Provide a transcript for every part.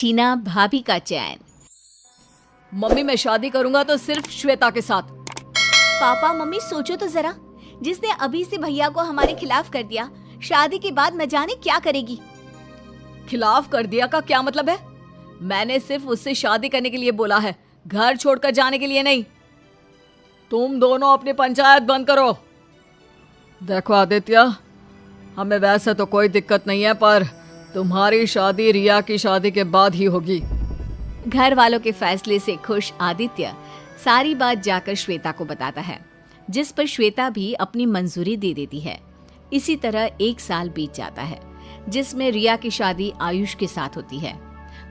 टीना भाभी का चैन। मम्मी मैं शादी करूंगा तो सिर्फ श्वेता के साथ। पापा मम्मी सोचो तो जरा, जिसने अभी से भैया को हमारे खिलाफ कर दिया, शादी के बाद न जाने क्या करेगी। खिलाफ कर दिया का क्या मतलब है? मैंने सिर्फ उससे शादी करने के लिए बोला है, घर छोड़कर जाने के लिए नहीं। तुम दोनों अपनी पंचायत बंद करो। देखो आदित्य, हमें वैसे तो कोई दिक्कत नहीं है, पर तुम्हारी शादी रिया की शादी के बाद ही होगी। घर वालों के फैसले से खुश आदित्य सारी बात जाकर श्वेता को बताता है, जिस पर श्वेता भी अपनी मंजूरी दे देती है। इसी तरह 1 साल बीत जाता है, जिसमें रिया की शादी आयुष के साथ होती है।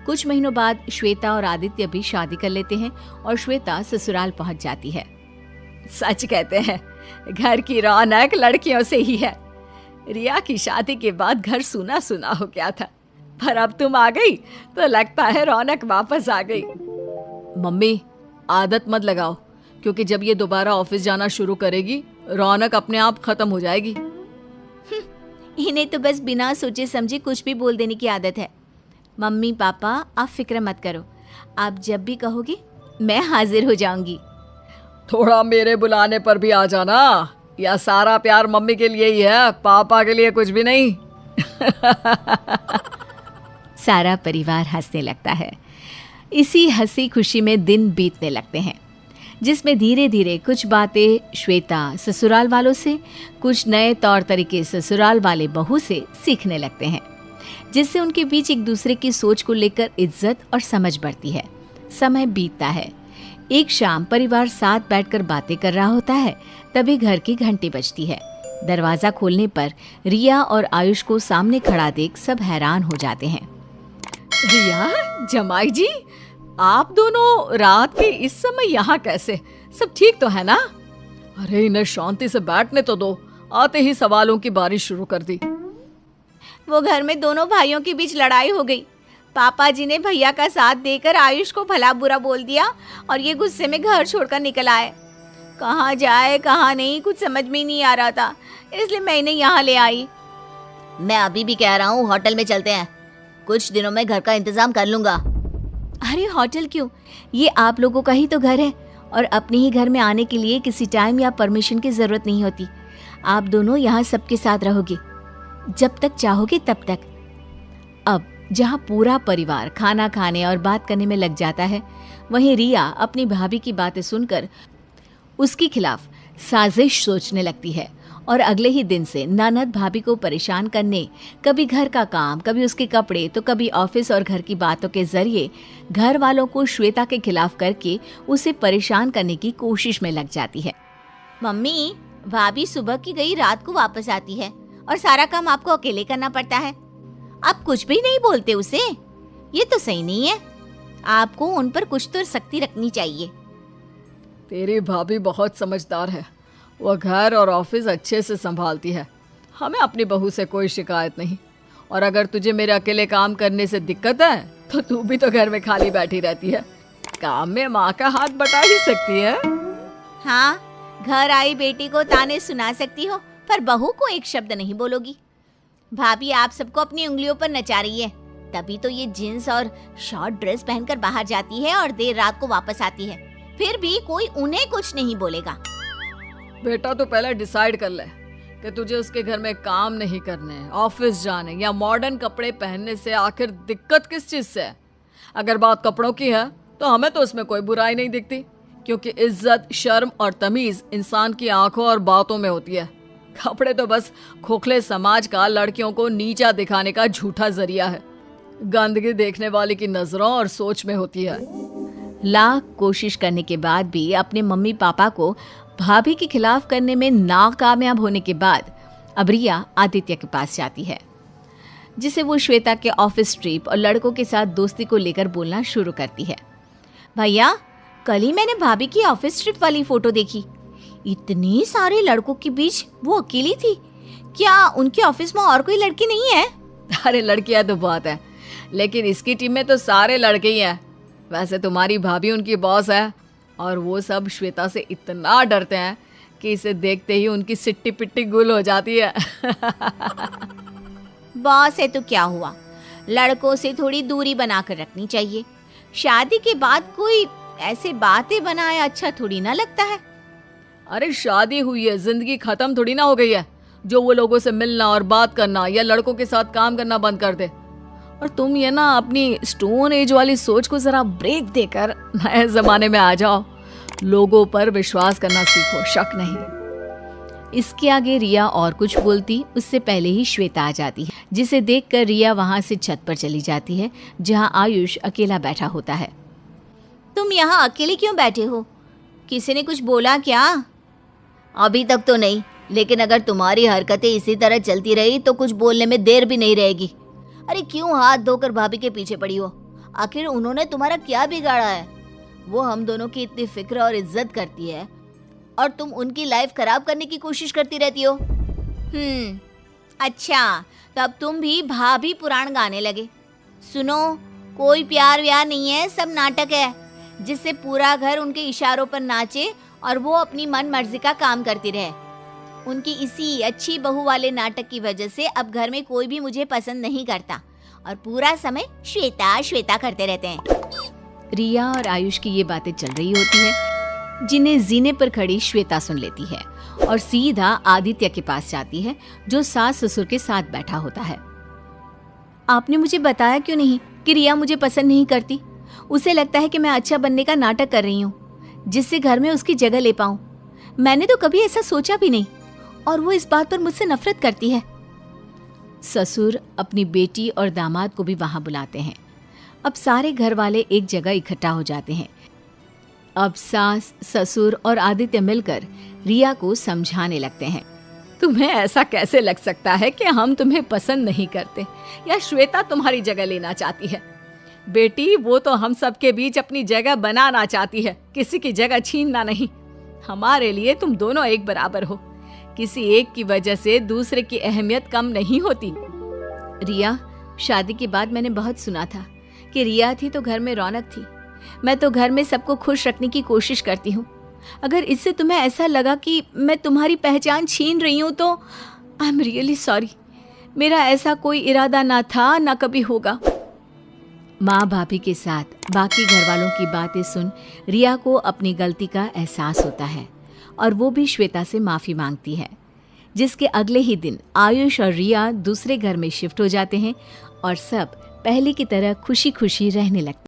कुछ महीनों बाद श्वेता और आदित्य भी शादी कर लेते हैं और श्वेता ससुराल पहुंच जाती है। सच कहते हैं, घर की रौनक लड़कियों से ही है। रिया की शादी के बाद घर सूना सूना हो गया था, पर अब तुम आ गई तो लगता है रौनक वापस आ गई। मम्मी आदत मत लगाओ, क्योंकि जब ये दोबारा ऑफिस जाना शुरू करेगी रौनक अपने आप खत्म हो जाएगी। इन्हें तो बस बिना सोचे समझे कुछ भी बोल देने की आदत है। मम्मी पापा आप फिक्र मत करो, आप जब भी कहोगे मैं हाजिर हो जाऊंगी। थोड़ा मेरे बुलाने पर भी आ जाना, या सारा प्यार मम्मी के लिए ही है, पापा के लिए कुछ भी नहीं। सारा परिवार हंसने लगता है। इसी हंसी खुशी में दिन बीतने लगते हैं, जिसमें धीरे धीरे कुछ बातें श्वेता ससुराल वालों से, कुछ नए तौर तरीके ससुराल वाले बहू से सीखने लगते हैं, जिससे उनके बीच एक दूसरे की सोच को लेकर इज्जत और समझ बढ़ती है। समय बीतता है। एक शाम परिवार साथ बैठकर बातें कर रहा होता है, तभी घर की घंटी बजती है। दरवाजा खोलने पर रिया और आयुष को सामने खड़ा देख सब हैरान हो जाते हैं। रिया, जमाई जी, आप दोनों रात के इस समय यहाँ कैसे? सब ठीक तो है ना? अरे इन्हें शांति से बैठने तो दो, आते ही सवालों की बारिश शुरू कर दी। वो घर में दोनों भाइयों के बीच लड़ाई हो गई। पापा जी ने भैया का साथ देकर आयुष को भला बुरा बोल दिया और ये गुस्से में घर छोड़कर निकल आए। कहाँ जाए कहाँ नहीं कुछ समझ में ही नहीं आ रहा था, इसलिए मैं इन्हें यहाँ ले आई। मैं अभी भी कह रहा हूँ होटल में चलते हैं, कुछ दिनों में घर का इंतजाम कर लूंगा। अरे होटल क्यों, ये आप लोगों का ही तो घर है और अपने ही घर में आने के लिए किसी टाइम या परमिशन की जरूरत नहीं होती। आप दोनों यहाँ सबके साथ रहोगे, जब तक चाहोगे तब तक। अब जहाँ पूरा परिवार खाना खाने और बात करने में लग जाता है, वहीं रिया अपनी भाभी की बातें सुनकर उसके खिलाफ साजिश सोचने लगती है और अगले ही दिन से ननद भाभी को परेशान करने, कभी घर का काम, कभी उसके कपड़े, तो कभी ऑफिस और घर की बातों के जरिए घर वालों को श्वेता के खिलाफ करके उसे परेशान करने की कोशिश में लग जाती है। मम्मी, भाभी सुबह की गई रात को वापस आती है और सारा काम आपको अकेले करना पड़ता है। आप कुछ भी नहीं बोलते उसे, ये तो सही नहीं है। आपको उन पर कुछ तो सख्ती रखनी चाहिए। तेरी भाभी बहुत समझदार है, वह घर और ऑफिस अच्छे से संभालती है। हमें अपनी बहू से कोई शिकायत नहीं, और अगर तुझे मेरे अकेले काम करने से दिक्कत है तो तू भी तो घर में खाली बैठी रहती है, काम में माँ का हाथ बटा ही सकती है। हाँ, घर आई बेटी को ताने सुना सकती हो, पर बहू को एक शब्द नहीं बोलोगी। भाभी आप सबको अपनी उंगलियों पर नचा रही है, तभी तो ये जींस और शॉर्ट ड्रेस पहनकर बाहर जाती है और देर रात को वापस आती है, फिर भी कोई उन्हें कुछ नहीं बोलेगा। बेटा तो पहले डिसाइड कर ले कि तुझे उसके घर में काम नहीं करने, ऑफिस जाने या मॉडर्न कपड़े पहनने से आखिर दिक्कत किस चीज से है। अगर बात कपड़ों की है तो हमें तो उसमें कोई बुराई नहीं दिखती, क्योंकि इज्जत, शर्म और तमीज इंसान की आंखों और बातों में होती है। कपड़े तो बस खोखले समाज का लड़कियों को नीचा दिखाने का झूठा जरिया है। गंदगी देखने वाले की नजरों और सोच में होती है। लाख कोशिश करने के बाद भी अपने मम्मी पापा को भाभी के खिलाफ करने में नाकामयाब होने के बाद अब रिया आदित्य के पास जाती है, जिसे वो श्वेता के ऑफिस ट्रिप और लड़कों के साथ दोस्ती को लेकर बोलना शुरू करती है। भैया, कल ही मैंने भाभी की ऑफिस ट्रिप वाली फोटो देखी। इतने सारे लड़कों के बीच वो अकेली थी। क्या उनके ऑफिस में और कोई लड़की नहीं है? अरे लड़कियां तो बहुत है, लेकिन इसकी टीम में तो सारे लड़के ही हैं। वैसे तुम्हारी भाभी उनकी बॉस है, और वो सब श्वेता से इतना डरते हैं कि इसे देखते ही उनकी सिट्टी पिट्टी गुल हो जाती है। बॉस है तो क्या हुआ, लड़कों से थोड़ी दूरी बनाकर रखनी चाहिए। शादी के बाद कोई ऐसे बातें बनाए अच्छा थोड़ी ना लगता है। अरे शादी हुई है, जिंदगी खत्म थोड़ी ना हो गई है जो वो लोगों से मिलना और बात करना या लड़कों के साथ काम करना बंद कर दे। और तुम ये ना अपनी स्टोन एज वाली सोच को जरा ब्रेक देकर नए जमाने में आ जाओ। लोगों पर विश्वास करना सीखो, शक नहीं। इसके आगे रिया और कुछ बोलती उससे पहले ही श्वेता आ जाती है, जिसे देखकर रिया वहां से छत पर चली जाती है जहां आयुष अकेला बैठा होता है। तुम यहाँ अकेले क्यों बैठे हो? किसी ने कुछ बोला क्या? अभी तक तो नहीं, लेकिन अगर तुम्हारी हरकतें इसी तरह चलती रही तो कुछ बोलने में देर भी नहीं रहेगी। अरे क्यों हाथ धोकर भाभी के पीछे पड़ी हो? आखिर उन्होंने तुम्हारा क्या बिगाड़ा है? वो हम दोनों की इतनी फिक्र और इज्जत करती है और तुम उनकी लाइफ खराब करने की कोशिश करती रहती हो। अच्छा, तो अब तुम भी भाभी पुराण गाने लगे। सुनो, कोई प्यार व्यार नहीं है, सब नाटक है जिससे पूरा घर उनके इशारों पर नाचे और वो अपनी मन मर्जी का काम करती रहे। उनकी इसी अच्छी बहू वाले नाटक की वजह से अब घर में कोई भी मुझे पसंद नहीं करता और पूरा समय श्वेता श्वेता करते रहते हैं। रिया और आयुष की ये बातें चल रही होती है, जिन्हें जीने पर खड़ी श्वेता सुन लेती है और सीधा आदित्य के पास जाती है जो सास ससुर के साथ बैठा होता है। आपने मुझे बताया क्यों नहीं कि रिया मुझे पसंद नहीं करती? उसे लगता है कि मैं अच्छा बनने का नाटक कर रही हूँ जिससे घर में उसकी जगह ले पाऊँ। मैंने तो कभी ऐसा सोचा भी नहीं और वो इस बात पर मुझसे नफरत करती है। ससुर अपनी बेटी और दामाद को भी वहां बुलाते हैं। अब सारे घर वाले एक जगह इकट्ठा हो जाते हैं। अब सास, ससुर और आदित्य मिलकर रिया को समझाने लगते हैं। तुम्हें ऐसा कैसे लग सकता है कि हम तुम्हें पसंद नहीं करते या श्वेता तुम्हारी जगह लेना चाहती है? बेटी, वो तो हम सबके बीच अपनी जगह बनाना चाहती है, किसी की जगह छीनना नहीं। हमारे लिए तुम दोनों एक बराबर हो, किसी एक की वजह से दूसरे की अहमियत कम नहीं होती। रिया, शादी के बाद मैंने बहुत सुना था कि रिया थी तो घर में रौनक थी। मैं तो घर में सबको खुश रखने की कोशिश करती हूँ। अगर इससे तुम्हें ऐसा लगा कि मैं तुम्हारी पहचान छीन रही हूँ तो आई एम रियली सॉरी। मेरा ऐसा कोई इरादा ना था, ना कभी होगा। माँ भाभी के साथ बाकी घर वालों की बातें सुन रिया को अपनी गलती का एहसास होता है और वो भी श्वेता से माफ़ी मांगती है, जिसके अगले ही दिन आयुष और रिया दूसरे घर में शिफ्ट हो जाते हैं और सब पहले की तरह खुशी खुशी रहने लगते हैं।